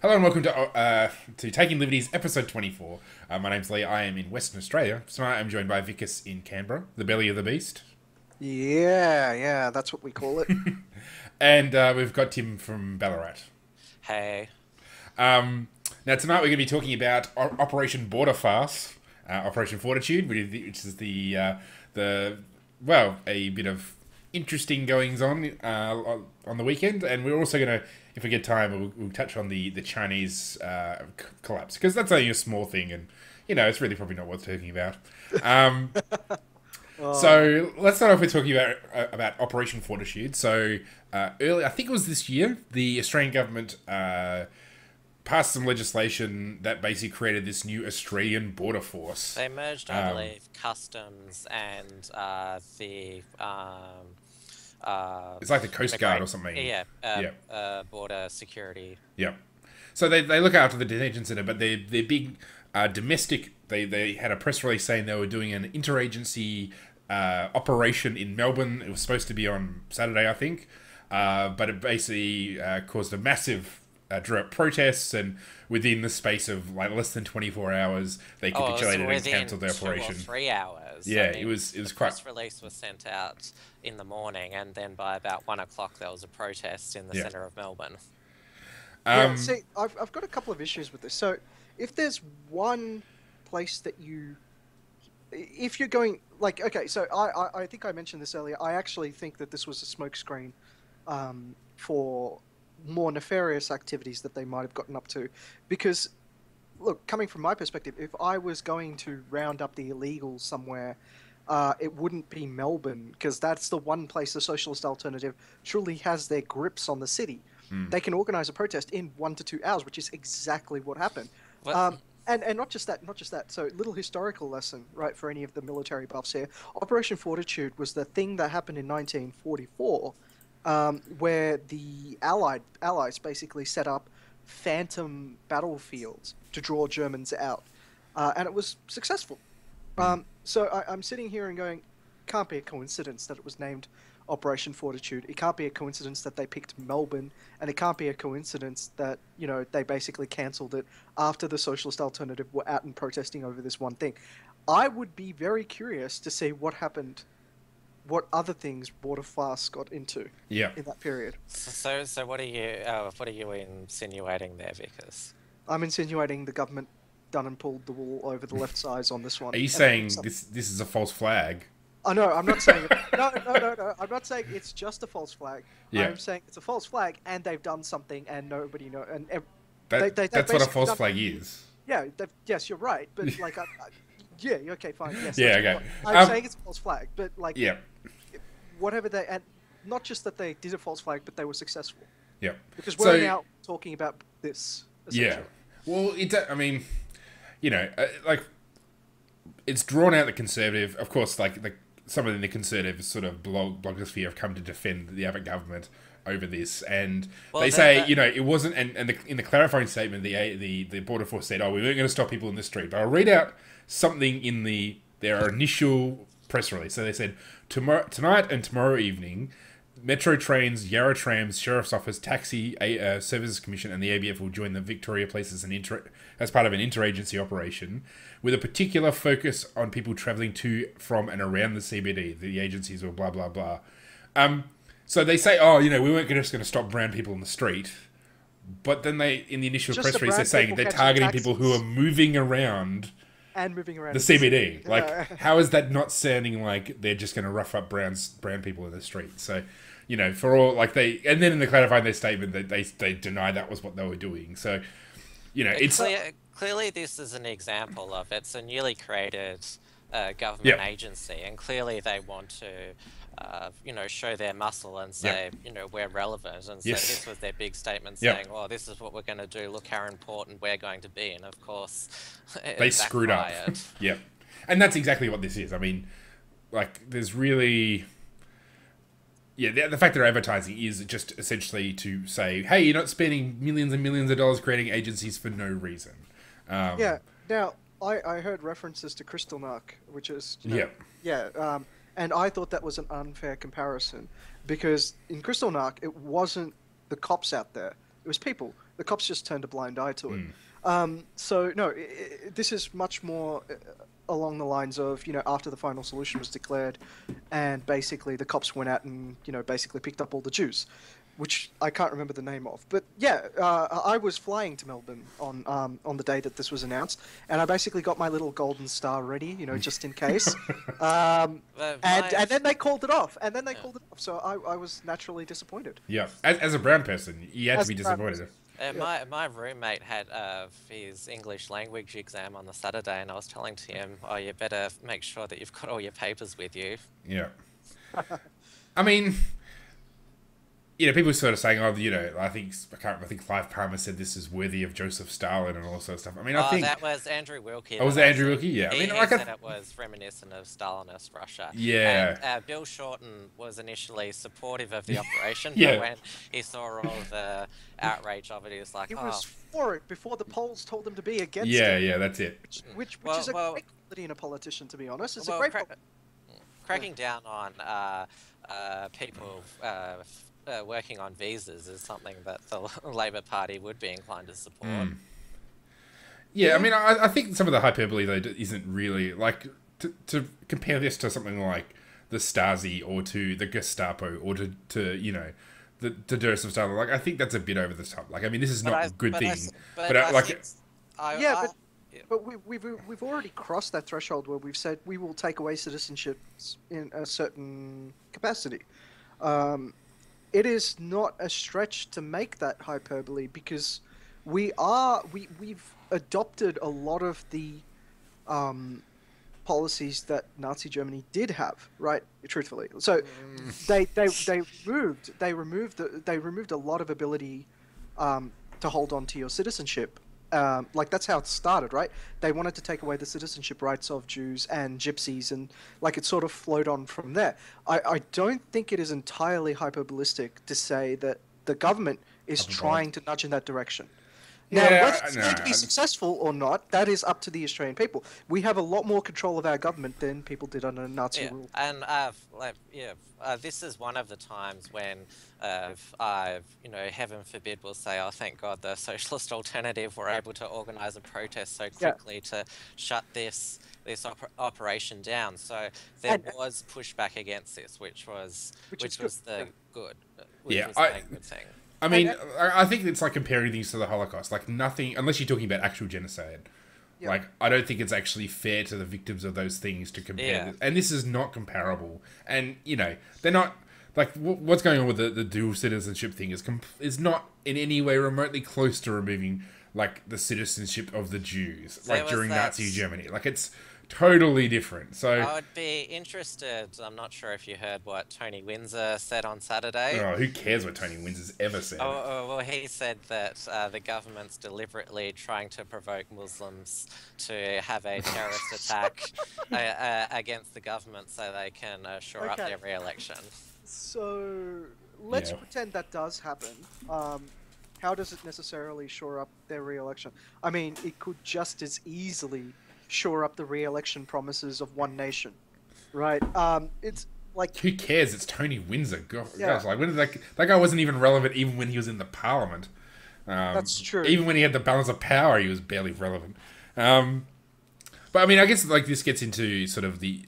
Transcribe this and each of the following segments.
Hello and welcome to Taking Liberties, episode 24. My name's Lee. I am in Western Australia. Tonight I'm joined by Vickers in Canberra, the belly of the beast. Yeah, that's what we call it. And we've got Tim from Ballarat. Hey. Um, Now tonight we're going to be talking about Operation Border Farce, Operation Fortitude, which is a bit of interesting goings on the weekend, and we're also going to, if we get time, we'll touch on the Chinese collapse, because that's only a small thing, and it's really probably not worth talking about. Um, So let's start off with talking about Operation Fortitude. So early, I think it was this year, the Australian government passed some legislation that basically created this new Australian border force. They merged, I believe, customs and It's like the Coast Guard or something. border security. Yeah. So they look after the detention centre, but they're big domestic. They had a press release saying they were doing an interagency operation in Melbourne. It was supposed to be on Saturday, I think, but it basically caused a massive drew up protests, and within the space of like less than 24 hours, they capitulated and cancelled the operation. 2 or 3 hours. Yeah, I mean, it was the quite. press release was sent out in the morning, and then by about 1 o'clock there was a protest in the centre of Melbourne. See, I've got a couple of issues with this. So, if there's one place that if you're going, like, okay, so I think I mentioned this earlier. I actually think that this was a smokescreen for more nefarious activities that they might have gotten up to. Because, look, coming from my perspective, if I was going to round up the illegals somewhere, it wouldn't be Melbourne, because that's the one place the Socialist Alternative truly has their grips on the city. They can organise a protest in 1 to 2 hours, which is exactly what happened. And not just that. So, little historical lesson, right, for any of the military buffs here. Operation Fortitude was the thing that happened in 1944, where the Allies basically set up phantom battlefields to draw Germans out, and it was successful. So I'm sitting here and going, can't be a coincidence that it was named Operation Fortitude. It can't be a coincidence that they picked Melbourne, and it can't be a coincidence that, they basically cancelled it after the Socialist Alternative were out and protesting over this one thing. I would be very curious to see what happened, what other things Border Farce got into in that period. So what are you insinuating there, Vickers? I'm insinuating the government done and pulled the wool over the left sides on this one. Are you saying this is a false flag? Oh, no, I'm not saying it. No. I'm not saying it's just a false flag. Yeah. I'm saying it's a false flag, and they've done something, and nobody knows. And that's what a false flag is. Yeah. Yes, you're right. But like, yeah. Okay. Fine. Yes. Yeah. Okay. I'm saying it's a false flag, but like, yeah. Whatever and not just that they did a false flag, but they were successful. Yeah. Because we're now talking about this. Yeah. Well, I mean, like, it's drawn out the Conservative, of course, like some of the Conservative sort of blogosphere have come to defend the Abbott government over this, and they say, it wasn't, and in the clarifying statement, the Border Force said, we weren't going to stop people in the street, but I'll read out something in their initial press release. So they said, tonight and tomorrow evening, Metro Trains, Yarra Trams, Sheriff's Office, Taxi Services Commission, and the ABF will join the Victoria Police as part of an interagency operation, with a particular focus on people travelling to, from, and around the CBD. The agencies will blah blah blah. So they say, we weren't just going to stop brown people in the street, but then in the initial press release, they're saying they're targeting people who are moving around. And moving around the CBD. Like, how is that not sounding like they're just going to rough up brown people in the street? So, for all, like, and then in the clarifying their statement that they deny that was what they were doing. So, it's clearly this is an example of it's a newly created government agency, and clearly they want to show their muscle and say, we're relevant, and so this was their big statement saying, this is what we're going to do, look how important we're going to be, and of course they screwed up. Yep. And that's exactly what this is. I mean, like, there's really, the fact they're advertising is just essentially to say, hey, you're not spending millions and millions of dollars creating agencies for no reason. Now I heard references to Kristallnacht, which is and I thought that was an unfair comparison, because in Kristallnacht it wasn't the cops out there, it was people. The cops just turned a blind eye to it. So no, this is much more along the lines of, after the final solution was declared, and basically the cops went out and, basically picked up all the Jews, which I can't remember the name of. But yeah, I was flying to Melbourne on the day that this was announced, and I basically got my little golden star ready, just in case. And then they called it off, So I was naturally disappointed. Yeah, as a brown person, you had to be disappointed. My roommate had his English language exam on the Saturday, and I was telling to him, "Oh, you better make sure that you've got all your papers with you." Yeah, I mean, people sort of saying, I think Clive Palmer said this is worthy of Joseph Stalin and all that sort of stuff. I mean, I think that was Andrew Wilkie. Oh, was it Andrew Wilkie? Yeah, he said it was reminiscent of Stalinist Russia. Yeah. And Bill Shorten was initially supportive of the operation, Yeah. but when he saw all the outrage of it, he was like, He was for it before the polls told him to be against it. Yeah, that's it. Which is a great quality in a politician, to be honest. It's a great cracking down on people working on visas is something that the Labor Party would be inclined to support. Yeah, I mean, I think some of the hyperbole, though, isn't really, like, to compare this to something like the Stasi or to the Gestapo or to the Joseph Stalin. Like, I think that's a bit over the top. Like, I mean, this is not a good thing. But we've already crossed that threshold where we've said we will take away citizenships in a certain capacity. It is not a stretch to make that hyperbole, because we've adopted a lot of the policies that Nazi Germany did have, right? Truthfully, so they removed a lot of ability to hold on to your citizenship. Like, that's how it started, right? They wanted to take away the citizenship rights of Jews and Gypsies, and it sort of flowed on from there. I don't think it is entirely hyperbolistic to say that the government is trying to nudge in that direction. Now, whether it's going to be successful or not, that is up to the Australian people. We have a lot more control of our government than people did under Nazi rule. And this is one of the times when heaven forbid, we'll say, oh, thank God the socialist alternative were able to organise a protest so quickly to shut this operation down. So there was pushback against this, which was the good thing. I mean, I think it's like comparing things to the Holocaust. Like, nothing, unless you're talking about actual genocide. Yeah. Like, I don't think it's actually fair to the victims of those things to compare. Yeah. And this is not comparable. And, they're not, like, what's going on with the dual citizenship thing is not in any way remotely close to removing, like, the citizenship of the Jews, during Nazi Germany. Like, it's totally different. So I would be interested. I'm not sure if you heard what Tony Windsor said on Saturday. Oh, who cares what Tony Windsor's ever said? Well, he said that the government's deliberately trying to provoke Muslims to have a terrorist attack against the government so they can shore up their re-election. So let's pretend that does happen. How does it necessarily shore up their re-election? I mean, it could just as easily shore up the re-election promises of one nation, right? It's like, who cares? It's Tony Windsor. Gosh, like, when did that guy wasn't even relevant even when he was in the Parliament. That's true. Even when he had the balance of power, he was barely relevant. But I mean, I guess like this gets into sort of the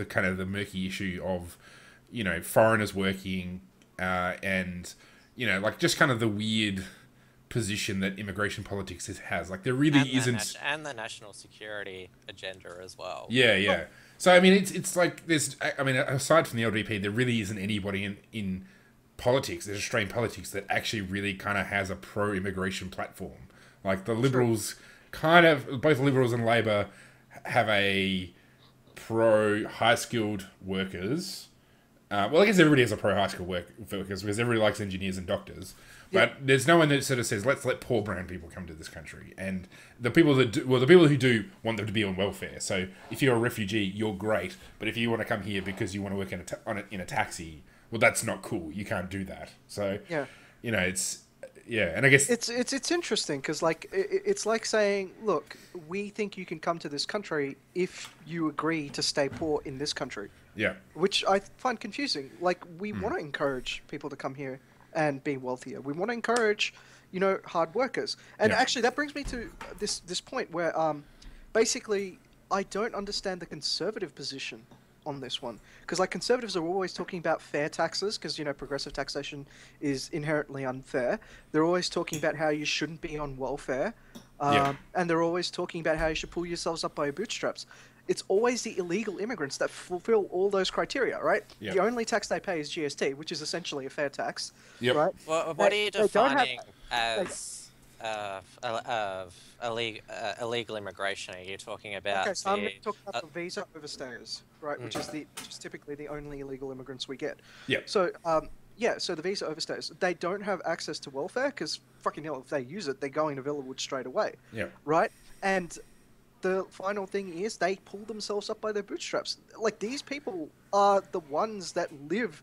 kind of the murky issue of foreigners working and like just kind of the weird position that immigration politics has. Like, there really isn't, and the national security agenda as well. Yeah. So I mean, it's like there's, I mean, aside from the LDP, there really isn't anybody in politics, there's Australian politics, that actually really kind of has a pro-immigration platform. Like, the Liberals kind of, both Liberals and Labor have a pro-high-skilled workers. Well, I guess everybody has a pro-high-skilled workers because everybody likes engineers and doctors. But there's no one that sort of says, let's let poor brown people come to this country. And the people that do, the people who do want them to be on welfare. So if you're a refugee, you're great. But if you want to come here because you want to work in a taxi, well, that's not cool. You can't do that. So, it's, and I guess it's interesting because, like, it's like saying, look, we think you can come to this country if you agree to stay poor in this country. Yeah. Which I find confusing. Like, we want to encourage people to come here and be wealthier. We want to encourage, you know, hard workers. And actually, that brings me to this point where basically I don't understand the conservative position on this one, because like conservatives are always talking about fair taxes, because you know progressive taxation is inherently unfair. They're always talking about how you shouldn't be on welfare, and they're always talking about how you should pull yourselves up by your bootstraps. It's always the illegal immigrants that fulfill all those criteria, right? Yep. The only tax they pay is GST, which is essentially a fair tax, Yep. right? Well, what are you defining have, as illegal immigration? Are you talking about? Okay, so I'm going to talk about the visa overstayers, right? Which is typically the only illegal immigrants we get. Yeah. So so the visa overstayers, they don't have access to welfare because fucking hell, if they use it, they're going to Villawood straight away. Yeah. Right? And the final thing is they pull themselves up by their bootstraps. Like, these people are the ones that live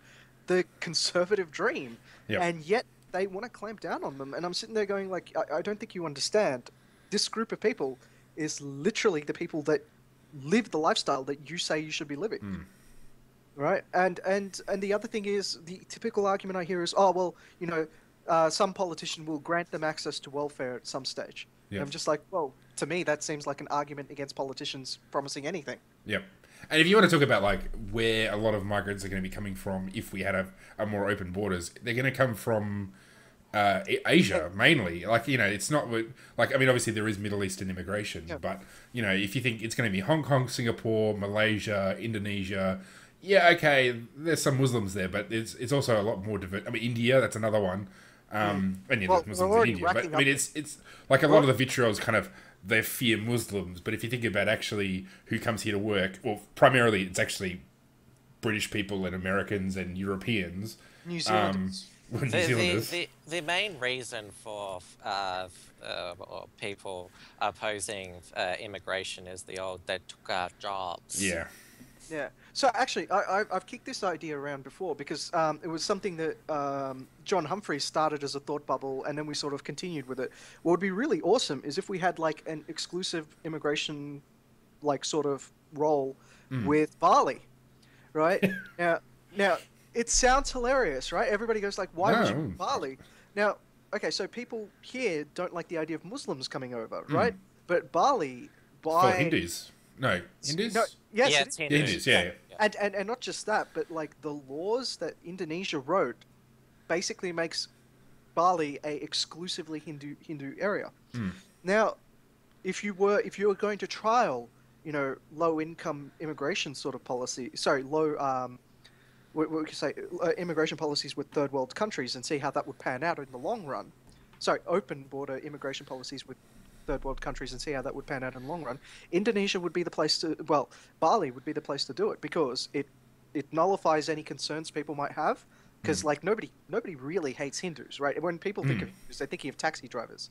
the conservative dream, and yet they want to clamp down on them. And I'm sitting there going, like, I don't think you understand. This group of people is literally the people that live the lifestyle that you say you should be living. Right? And the other thing is, the typical argument I hear is, oh, well, you know, some politician will grant them access to welfare at some stage. And I'm just like, well, to me, that seems like an argument against politicians promising anything. Yep. And if you want to talk about like where a lot of migrants are going to be coming from, if we had a more open borders, they're going to come from Asia mainly. Like, you know, it's not like, I mean, obviously there is Middle Eastern immigration, but you know, if you think it's going to be Hong Kong, Singapore, Malaysia, Indonesia, yeah, okay, there's some Muslims there, but it's also a lot more diverse. I mean, India, that's another one. And yeah, there's Muslims in India, but I mean, it's like a lot of the vitriol is kind of they fear Muslims, but if you think about actually who comes here to work, well, primarily it's actually British people and Americans and Europeans. New Zealanders. The main reason for people opposing immigration is the old "they took our jobs." Yeah. Yeah. So actually, I've kicked this idea around before because it was something that John Humphrey started as a thought bubble, and then we sort of continued with it. What would be really awesome is if we had like an exclusive immigration, like sort of role with Bali, right? now it sounds hilarious, right? Everybody goes like, "Why would you do Bali?" Now, okay, so people here don't like the idea of Muslims coming over, right? But Bali, for Hindus. No, Hindus? No, yes, yeah, it's Hindus. Yeah. And not just that, but like the laws that Indonesia wrote basically makes Bali a exclusively Hindu area. Now, if you were going to trial, you know, low income immigration sort of policy, what we could say, immigration policies with third world countries and see how that would pan out in the long run. Sorry, open border immigration policies with third world countries and see how that would pan out in the long run. Indonesia would be the place to, well, Bali would be the place to do it because it nullifies any concerns people might have. Because like nobody really hates Hindus, right? When people think of Hindus, they're thinking of taxi drivers.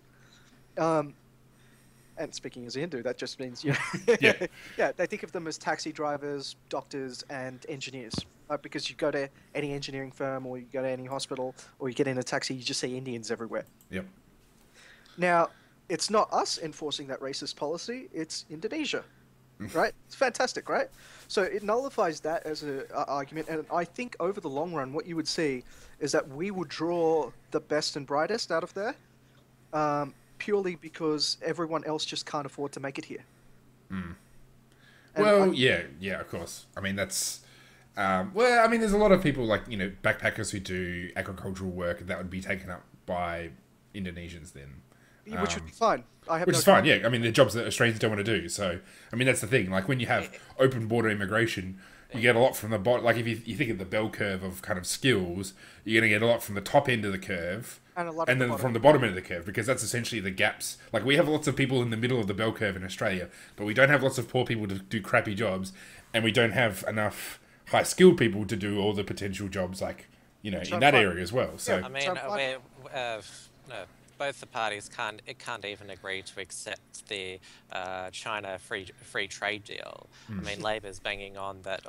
And speaking as a Hindu, that just means yeah, they think of them as taxi drivers, doctors, and engineers. Because you go to any engineering firm or you go to any hospital or you get in a taxi, you just see Indians everywhere. Yep. Now, it's not us enforcing that racist policy, it's Indonesia, right? It's fantastic, right? So it nullifies that as an argument, and I think over the long run, what you would see is that we would draw the best and brightest out of there, purely because everyone else just can't afford to make it here. Well, yeah, of course. I mean, that's... well, I mean, there's a lot of people, like, you know, backpackers who do agricultural work that would be taken up by Indonesians then. Which would be fine. Which is fine, yeah. I mean, they're jobs that Australians don't want to do. So, I mean, that's the thing. Like, when you have open border immigration, you get a lot from the bottom. Like, if you think of the bell curve of kind of skills, you're going to get a lot from the top end of the curve. And then from the bottom end of the curve, because that's essentially the gaps. Like, we have lots of people in the middle of the bell curve in Australia, but we don't have lots of poor people to do crappy jobs, and we don't have enough high-skilled people to do all the potential jobs, like, you know, in that area as well. So, I mean, both the parties can't even agree to accept the China free trade deal. I mean, Labor's banging on that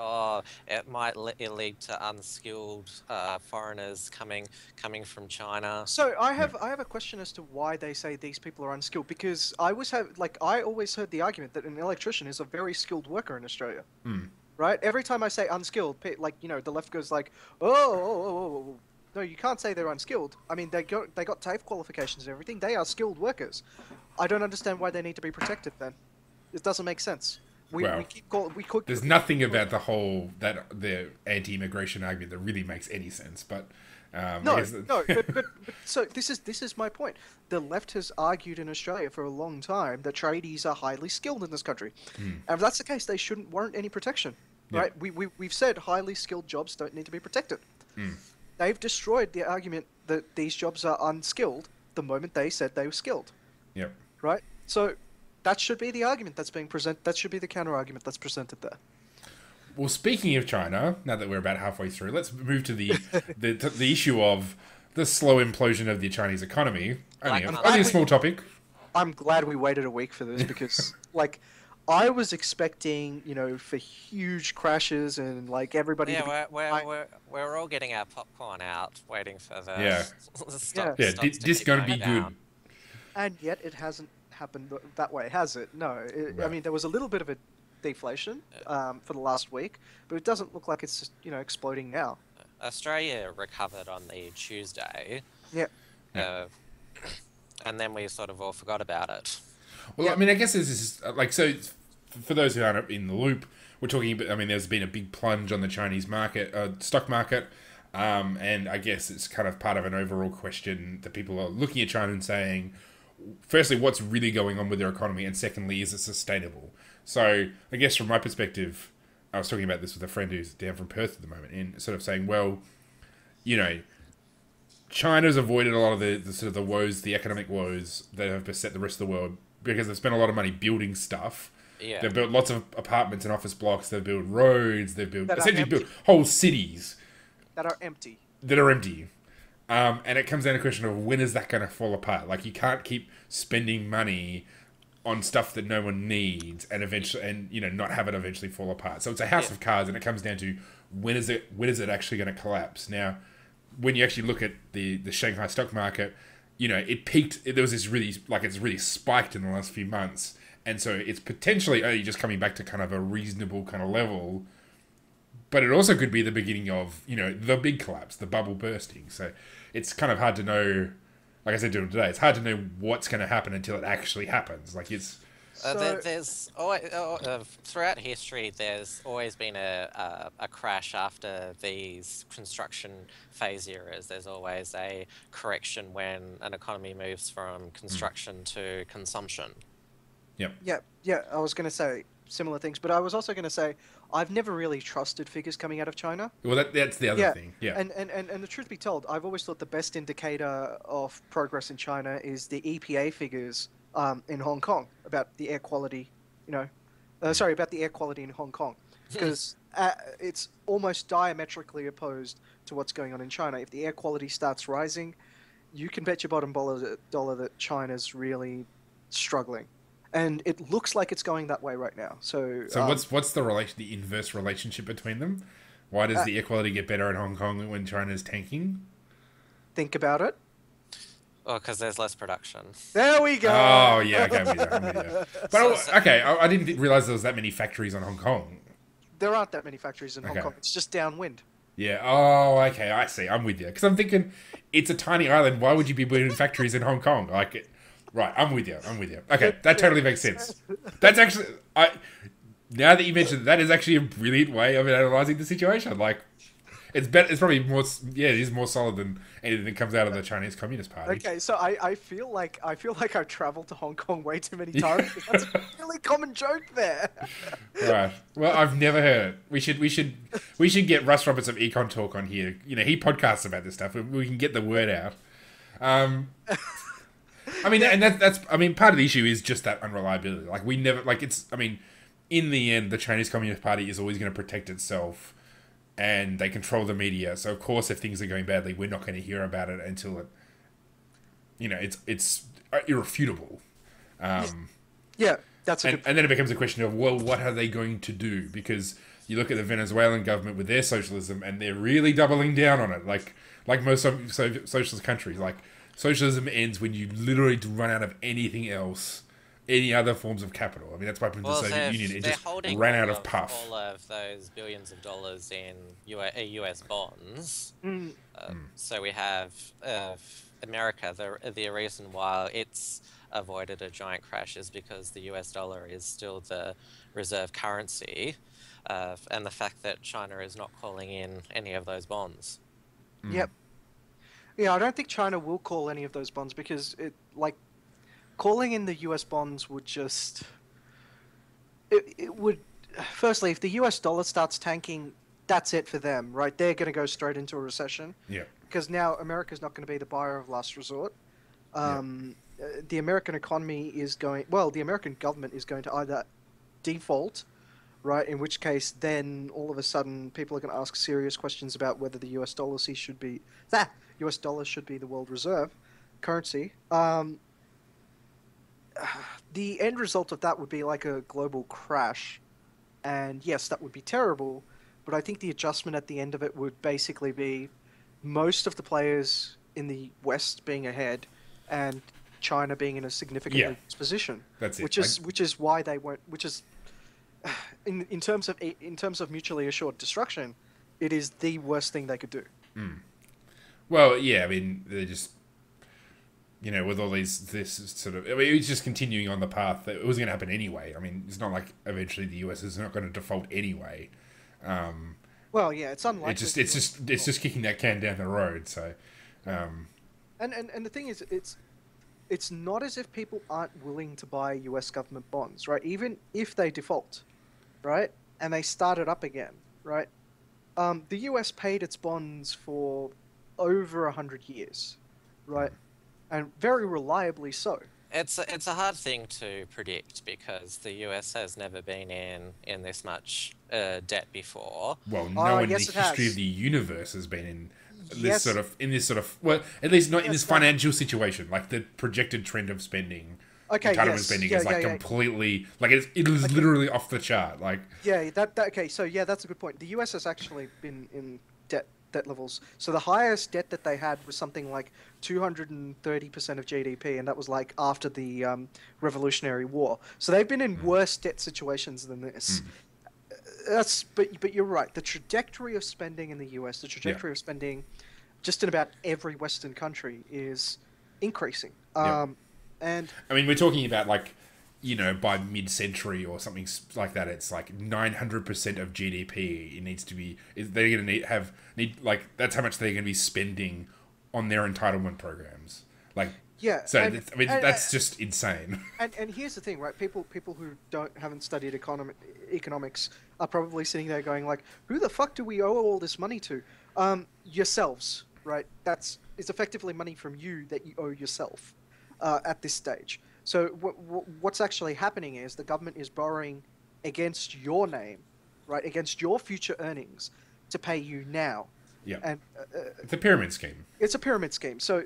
it might lead to unskilled foreigners coming from China. So I have a question as to why they say these people are unskilled, because I always heard the argument that an electrician is a very skilled worker in Australia. Right? Every time I say unskilled, like, you know, the left goes like, oh, No, you can't say they're unskilled. I mean, they got TAFE qualifications and everything. They are skilled workers. I don't understand why they need to be protected then. It doesn't make sense. There's nothing about the anti-immigration argument that really makes any sense. But but so this is my point. The left has argued in Australia for a long time that tradies are highly skilled in this country, and if that's the case, they shouldn't warrant any protection, right? We've said highly skilled jobs don't need to be protected. They've destroyed the argument that these jobs are unskilled the moment they said they were skilled. Yep. Right. So that should be the argument that's being presented. That should be the counter argument that's presented there. Well, speaking of China, now that we're about halfway through, let's move to the issue of the slow implosion of the Chinese economy. Only a small topic. I'm glad we waited a week for this because, I was expecting, for huge crashes and everybody. Yeah, we're all getting our popcorn out, waiting for the stocks. Yeah, this is going to be good. And yet, it hasn't happened that way, has it? No. I mean, there was a little bit of a deflation for the last week, but it doesn't look like it's exploding now. Australia recovered on the Tuesday. Yeah. And then we sort of all forgot about it. Well, I mean, I guess this is so. For those who aren't in the loop, we're talking about. I mean, there's been a big plunge on the Chinese market, stock market, and I guess it's kind of part of an overall question that people are looking at China and saying, firstly, what's really going on with their economy, and secondly, is it sustainable? So, I guess from my perspective, I was talking about this with a friend who's down from Perth at the moment, and sort of saying, well, China's avoided a lot of the sort of the woes, the economic woes that have beset the rest of the world because they've spent a lot of money building stuff. Yeah. They've built lots of apartments and office blocks. They've built roads. They've built whole cities that are empty. And it comes down to a question of when is that going to fall apart? You can't keep spending money on stuff that no one needs and eventually, not have it eventually fall apart. So it's a house of cards, and it comes down to when is it actually going to collapse? Now, when you actually look at the Shanghai stock market, it peaked. There was this really it's really spiked in the last few months. And so it's potentially only just coming back to kind of a reasonable kind of level. But it also could be the beginning of, the big collapse, the bubble bursting. So it's kind of hard to know, like I said to him today, it's hard to know what's going to happen until it actually happens. There's always, throughout history, there's always been a crash after these construction phase eras. There's always a correction when an economy moves from construction to consumption. Yep. Yeah. I was going to say similar things, but I was also going to say I've never really trusted figures coming out of China. Well, that's the other thing. Yeah. And the truth be told, I've always thought the best indicator of progress in China is the EPA figures in Hong Kong about the air quality. About the air quality in Hong Kong, because it's almost diametrically opposed to what's going on in China. If the air quality starts rising, you can bet your bottom dollar that China's really struggling. And it looks like it's going that way right now. So what's the inverse relationship between them? Why does the air quality get better in Hong Kong when China's tanking? Think about it. Well, because there's less production. There we go. Oh, yeah, okay, I'm with you. But I didn't realize there was that many factories on Hong Kong. There aren't that many factories in Hong Kong. It's just downwind. Yeah. Oh, okay. I see. I'm with you. Because I'm thinking, it's a tiny island. Why would you be building factories in Hong Kong? Right, I'm with you. Okay, that totally makes sense. That's actually... now that you mentioned that is actually a brilliant way of analysing the situation. It's better. It's probably more... Yeah, it is more solid than anything that comes out of the Chinese Communist Party. Okay, so I feel like I've travelled to Hong Kong way too many times. That's a really common joke there. Right. Well, I've never heard it. We should get Russ Roberts of Econ Talk on here. He podcasts about this stuff. We can get the word out. I mean, and that's part of the issue is just that unreliability. We never, in the end, the Chinese Communist Party is always going to protect itself, and they control the media. So, of course, if things are going badly, we're not going to hear about it until it's irrefutable. Yeah, that's a good point. And then it becomes a question of, well, what are they going to do? Because you look at the Venezuelan government with their socialism, and they're really doubling down on it, like most socialist countries. Socialism ends when you literally run out of anything else any other forms of capital. I mean, that's why the Well, Soviet Union they're just holding ran out of puff. all of those billions of dollars in US bonds. So we have America. The reason why it's avoided a giant crash is because the US dollar is still the reserve currency, and the fact that China is not calling in any of those bonds. Yep. Yeah, I don't think China will call any of those bonds because calling in the US bonds would just it would firstly, if the US dollar starts tanking, that's it for them, right? They're going to go straight into a recession. Yeah. Because now America's not going to be the buyer of last resort. The American economy is the American government is going to either default, right? In which case, then all of a sudden, people are going to ask serious questions about whether the US dollar should be US dollar should be the world reserve currency. The end result of that would be like a global crash, and yes, that would be terrible. But I think the adjustment at the end of it would basically be most of the players in the West being ahead, and China being in a significantly worse position. That's it. Which is why they won't. Which is in terms of mutually assured destruction, it is the worst thing they could do. Well, yeah. I mean, they're just with all this sort of. I mean, it's just continuing on the path that it was going to happen anyway. I mean, it's not like eventually the US is not going to default anyway. Well, yeah, it's unlikely. It's just kicking that can down the road. So, and the thing is, it's not as if people aren't willing to buy US government bonds, right? Even if they default, right, and they start it up again, right? The US paid its bonds for over 100 years, right, and very reliably so. It's a hard thing to predict because the US has never been in this much debt before. Well, no one in the history of the universe has been in this sort of well, at least not in this financial situation. Like the projected trend of spending, entitlement spending is completely it is literally off the chart. Like okay, so that's a good point. The US has actually been in debt levels. So the highest debt that they had was something like 230% of GDP, and that was like after the Revolutionary War. So they've been in worse debt situations than this. But you're right. The trajectory of spending in the US, the trajectory of spending just in about every Western country is increasing. And I mean, we're talking about by mid-century or something like that, it's like 900% of GDP. It needs to be. They're going to need that's how much they're going to be spending on their entitlement programs. So that's just insane. And here's the thing, right? People who haven't studied economics are probably sitting there going like, "Who the fuck do we owe all this money to?" Yourselves, right? It's effectively money from you that you owe yourself at this stage. So what's actually happening is the government is borrowing against your name, right, against your future earnings to pay you now. Yeah. And it's a pyramid scheme. It's a pyramid scheme. So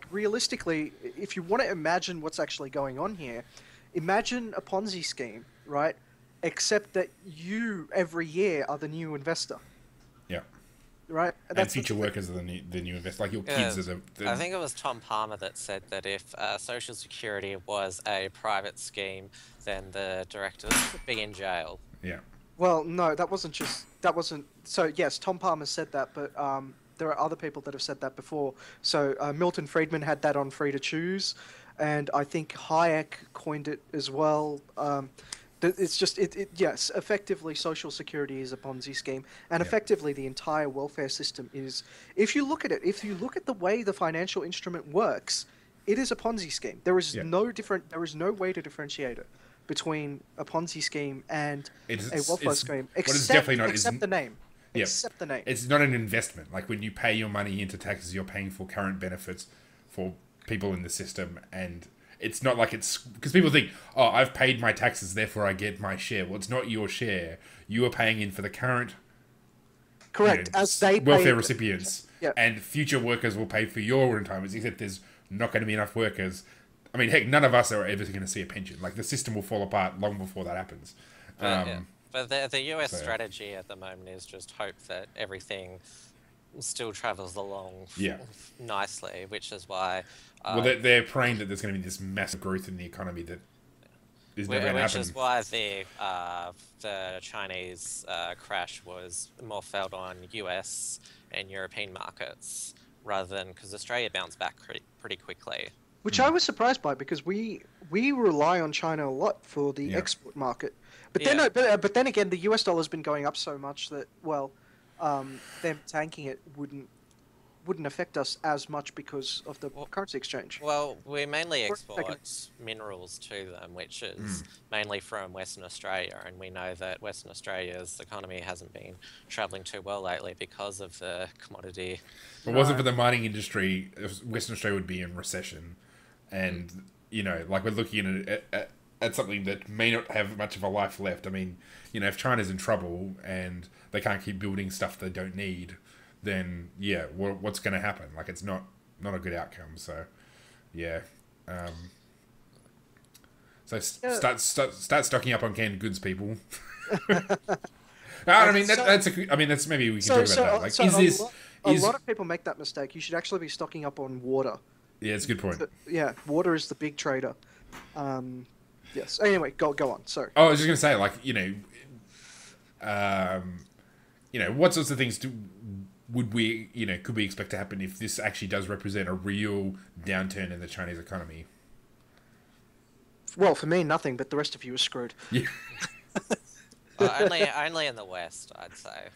realistically, if you want to imagine what's actually going on here, imagine a Ponzi scheme, right? Except that you every year are the new investor. Yeah. Right. And future workers are the new investor. Like your kids are the. I think it was Tom Palmer that said that if Social Security was a private scheme, then the directors would be in jail. Yeah. Well, no, that wasn't. So yes, Tom Palmer said that, but there are other people that have said that before. So Milton Friedman had that on Free to Choose, and I think Hayek coined it as well. It's just yes, effectively Social Security is a Ponzi scheme, and effectively the entire welfare system is. If you look at the way the financial instrument works, it is a Ponzi scheme. There is There is no way to differentiate it between a Ponzi scheme and a welfare scheme, except the name. Yeah. Except the name. It's not an investment. Like when you pay your money into taxes, you're paying for current benefits for people in the system, and it's not like it's because people think, oh, I've paid my taxes, therefore I get my share. Well, it's not your share. You are paying in for the current, as they welfare recipients, and future workers will pay for your retirements. Except there's not going to be enough workers. I mean, heck, none of us are ever going to see a pension. Like the system will fall apart long before that happens. But the US strategy at the moment is just hope that everything still travels along nicely, which is why. They're praying that there's going to be this massive growth in the economy that is never going to happen. Which is why the Chinese crash was more felt on US and European markets rather than because Australia bounced back pretty quickly. Which I was surprised by because we rely on China a lot for the export market. But then but then again, the US dollar's been going up so much that them tanking it wouldn't affect us as much because of the currency exchange. Well, we mainly export minerals to them, which is mainly from Western Australia, and we know that Western Australia's economy hasn't been travelling too well lately because of the commodity. If it wasn't for the mining industry, Western Australia would be in recession. And, you know, like we're looking at something that may not have much of a life left. I mean, you know, if China's in trouble and they can't keep building stuff they don't need, then what's going to happen? Like, it's not a good outcome. So, start stocking up on canned goods, people. I mean, that's maybe we can talk about that. Like, a lot of people make that mistake. You should actually be stocking up on water. Yeah, it's a good point. Water is the big trader. Yes. Anyway, go on. Sorry. Oh, I was just going to say, like, what sorts of things could we expect to happen if this actually does represent a real downturn in the Chinese economy? Well, for me, nothing, but the rest of you are screwed. Yeah. Only in the West, I'd say.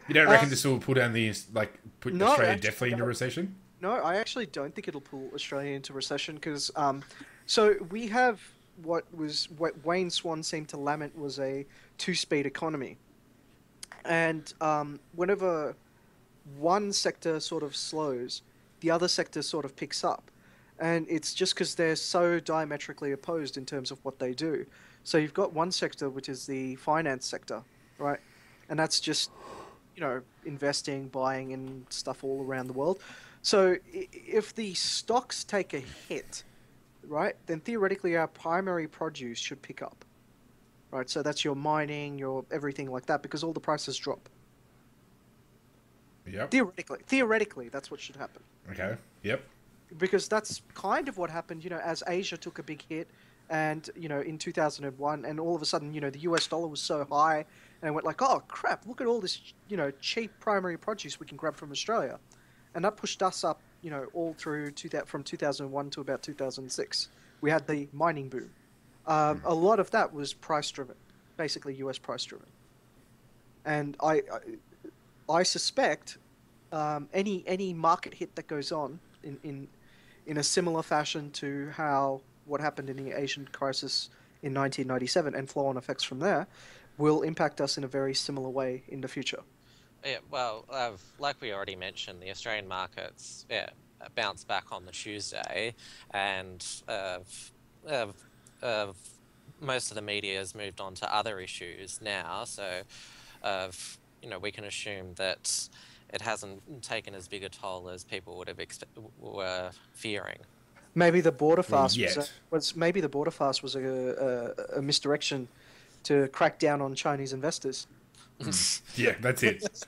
You don't reckon this will put Australia definitely into recession? No, I actually don't think it'll pull Australia into recession because, so we have what Wayne Swan seemed to lament was a two-speed economy. And whenever one sector sort of slows, the other sector sort of picks up. And it's just because they're so diametrically opposed in terms of what they do. So you've got one sector, which is the finance sector, right? And that's just, investing, buying and stuff all around the world. So if the stocks take a hit, right, then theoretically our primary produce should pick up, right? So that's your mining, your everything like that, because all the prices drop. Yep. Theoretically, that's what should happen. Okay. Yep. Because that's kind of what happened, as Asia took a big hit, and in 2001, and all of a sudden, the US dollar was so high, and it went like, oh crap, look at all this, cheap primary produce we can grab from Australia. And that pushed us up, all through from 2001 to about 2006. We had the mining boom. A lot of that was price-driven, basically US price-driven. And I suspect any market hit that goes on in a similar fashion to what happened in the Asian crisis in 1997 and flow-on effects from there will impact us in a very similar way in the future. Yeah, well, like we already mentioned, the Australian markets bounced back on the Tuesday, and most of the media has moved on to other issues now. So, we can assume that it hasn't taken as big a toll as people would have were fearing. Maybe the Border Farce was a misdirection to crack down on Chinese investors. Yeah, that's it.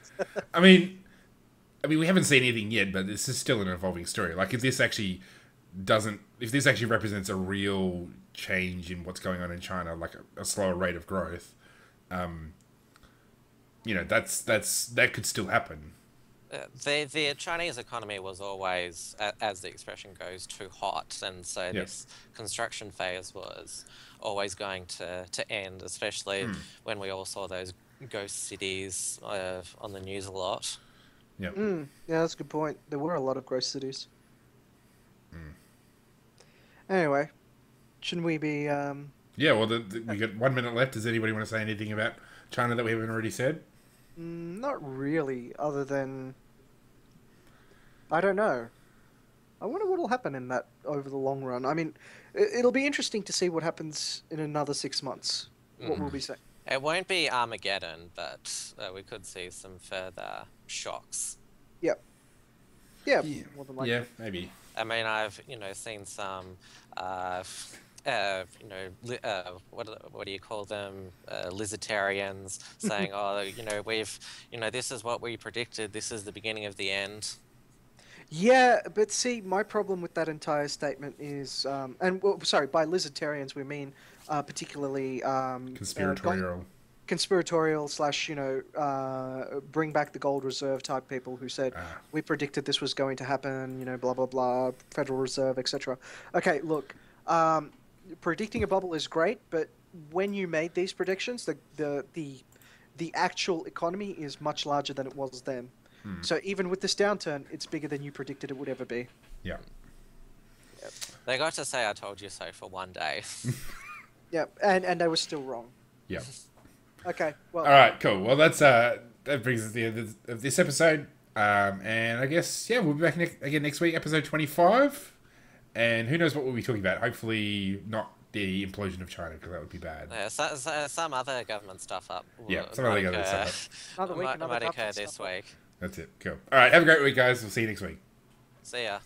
I mean, we haven't seen anything yet, but this is still an evolving story. Like, if this actually represents a real change in what's going on in China, like a slower rate of growth, that could still happen. The Chinese economy was always, as the expression goes, too hot, and so this construction phase was always going to end, especially when we all saw those ghost cities on the news a lot. Yeah. Yeah, that's a good point. There were a lot of ghost cities. Anyway, shouldn't we be... Yeah, well, we got 1 minute left. Does anybody want to say anything about China that we haven't already said? Not really, other than... I don't know. I wonder what will happen in that over the long run. I mean, it'll be interesting to see what happens in another 6 months. What will we say? It won't be Armageddon, but we could see some further shocks. Yep. Yeah. More than likely. Yeah, maybe. I mean, I've seen some, what do you call them? Lizardarians saying, oh, this is what we predicted. This is the beginning of the end. Yeah, but see, my problem with that entire statement is, sorry, by lizardtarians we mean particularly conspiratorial slash, bring back the gold reserve type people who said we predicted this was going to happen, blah blah blah, Federal Reserve, etc. Okay, look, predicting a bubble is great, but when you made these predictions, the actual economy is much larger than it was then. So even with this downturn, it's bigger than you predicted it would ever be. Yeah. Yep. They got to say "I told you so" for one day. Yeah, and they were still wrong. Yeah. Okay. Well. All right. Cool. Well, that brings us to the end of this episode. And I guess we'll be back again next week, episode 25. And who knows what we'll be talking about? Hopefully not the implosion of China, because that would be bad. Yeah, some other government stuff up. Yeah, some other government stuff Another week, might occur this week. That's it. Cool. All right. Have a great week, guys. We'll see you next week. See ya.